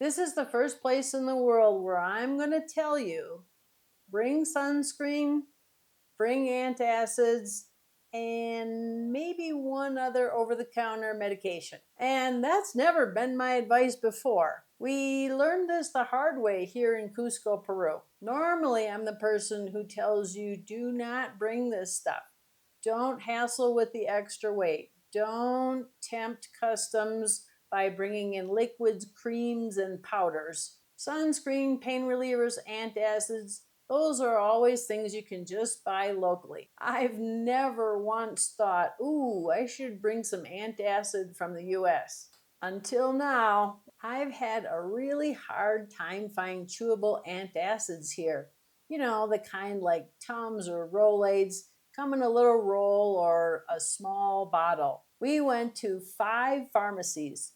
This is the first place in the world where I'm going to tell you, bring sunscreen, bring antacids, and maybe one other over-the-counter medication. And that's never been my advice before. We learned this the hard way here in Cusco, Peru. Normally, I'm the person who tells you, do not bring this stuff. Don't hassle with the extra weight. Don't tempt customs by bringing in liquids, creams, and powders. Sunscreen, pain relievers, antacids, those are always things you can just buy locally. I've never once thought, ooh, I should bring some antacid from the US. Until now, I've had a really hard time finding chewable antacids here. You know, the kind like Tums or Rolaids, come in a little roll or a small bottle. We went to five pharmacies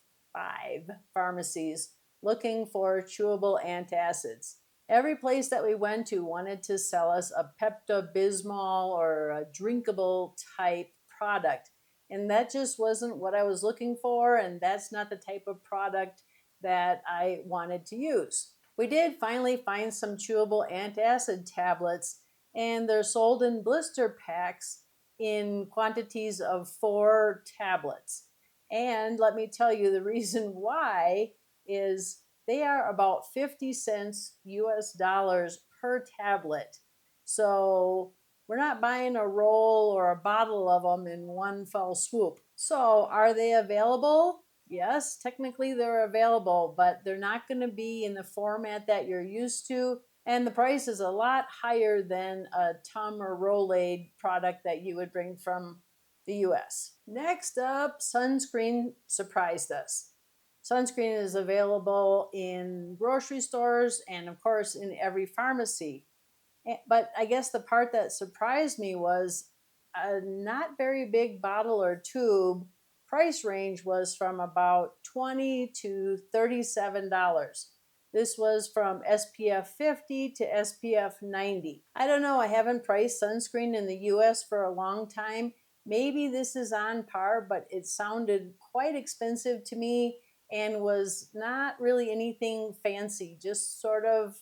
looking for chewable antacids. Every place that we went to wanted to sell us a Pepto-Bismol or a drinkable type product. And that just wasn't what I was looking for, and that's not the type of product that I wanted to use. We did finally find some chewable antacid tablets, and they're sold in blister packs in quantities of 4 tablets. And let me tell you, the reason why is they are about 50 cents US dollars per tablet. So we're not buying a roll or a bottle of them in one fell swoop. So are they available? Yes, technically they're available, but they're not going to be in the format that you're used to. And the price is a lot higher than a Tum or Rolade product that you would bring from the US. Next up, sunscreen surprised us. Sunscreen is available in grocery stores and, of course, in every pharmacy. But I guess the part that surprised me was a not very big bottle or tube. Price range was from about $20 to $37. This was from SPF 50 to SPF 90. I don't know, I haven't priced sunscreen in the US for a long time. Maybe this is on par, but it sounded quite expensive to me and was not really anything fancy, just sort of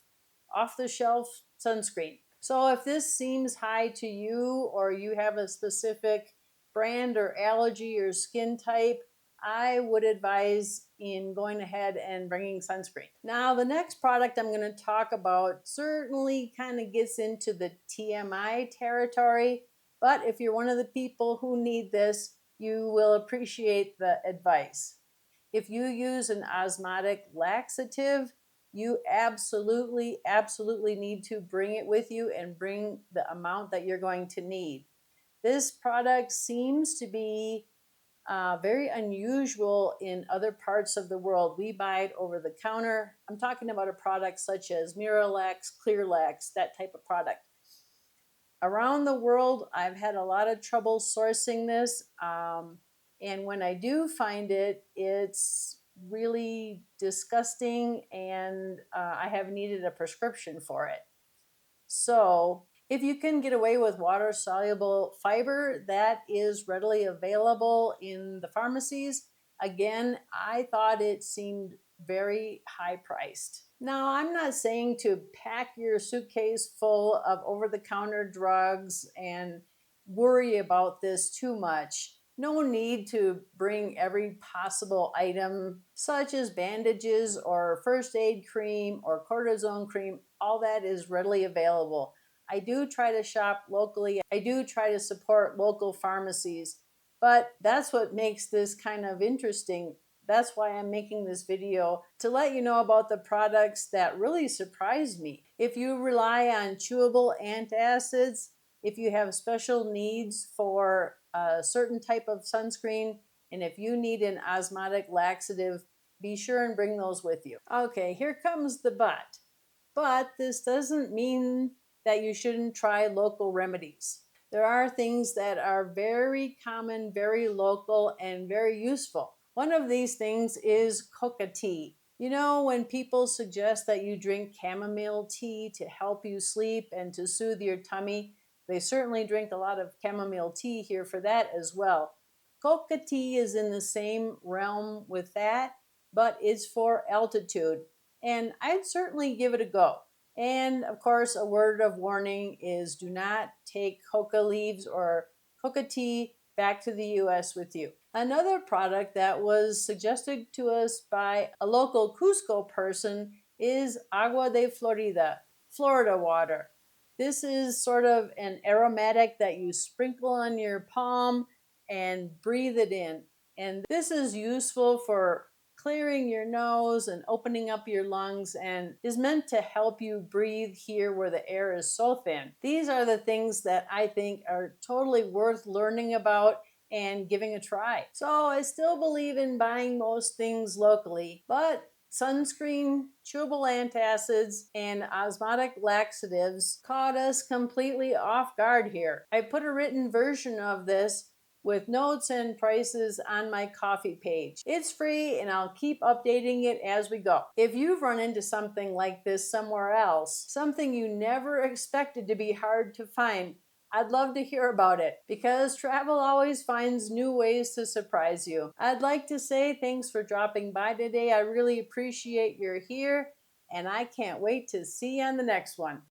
off-the-shelf sunscreen. So if this seems high to you, or you have a specific brand or allergy or skin type, I would advise in going ahead and bringing sunscreen. Now, the next product I'm going to talk about certainly kind of gets into the TMI territory, but if you're one of the people who need this, you will appreciate the advice. If you use an osmotic laxative, you absolutely need to bring it with you and bring the amount that you're going to need. This product seems to be very unusual in other parts of the world. We buy it over the counter. I'm talking about a product such as Miralax, Clearlax, that type of product. Around the world, I've had a lot of trouble sourcing this. And when I do find it, it's really disgusting, and I have needed a prescription for it. So if you can get away with water-soluble fiber, that is readily available in the pharmacies. Again, I thought it seemed very high-priced. Now, I'm not saying to pack your suitcase full of over-the-counter drugs and worry about this too much. No need to bring every possible item, such as bandages or first aid cream or cortisone cream. All that is readily available. I do try to shop locally. I do try to support local pharmacies, but that's what makes this kind of interesting. That's why I'm making this video, to let you know about the products that really surprised me. If you rely on chewable antacids, if you have special needs for a certain type of sunscreen, and if you need an osmotic laxative, be sure and bring those with you. Okay, here comes the but. But this doesn't mean that you shouldn't try local remedies. There are things that are very common, very local, and very useful. One of these things is coca tea. You know, when people suggest that you drink chamomile tea to help you sleep and to soothe your tummy, they certainly drink a lot of chamomile tea here for that as well. Coca tea is in the same realm with that, but it's for altitude. and I'd certainly give it a go. And of course, a word of warning is do not take coca leaves or coca tea back to the US with you. Another product that was suggested to us by a local Cusco person is agua de Florida, Florida water. This is sort of an aromatic that you sprinkle on your palm and breathe it in. And this is useful for clearing your nose and opening up your lungs and is meant to help you breathe here where the air is so thin. These are the things that I think are totally worth learning about and giving a try. So I still believe in buying most things locally, but sunscreen, chewable antacids, and osmotic laxatives caught us completely off guard here. I put a written version of this with notes and prices on my coffee page. It's free and I'll keep updating it as we go. If you've run into something like this somewhere else, something you never expected to be hard to find, I'd love to hear about it because travel always finds new ways to surprise you. I'd like to say thanks for dropping by today. I really appreciate you're here and I can't wait to see you on the next one.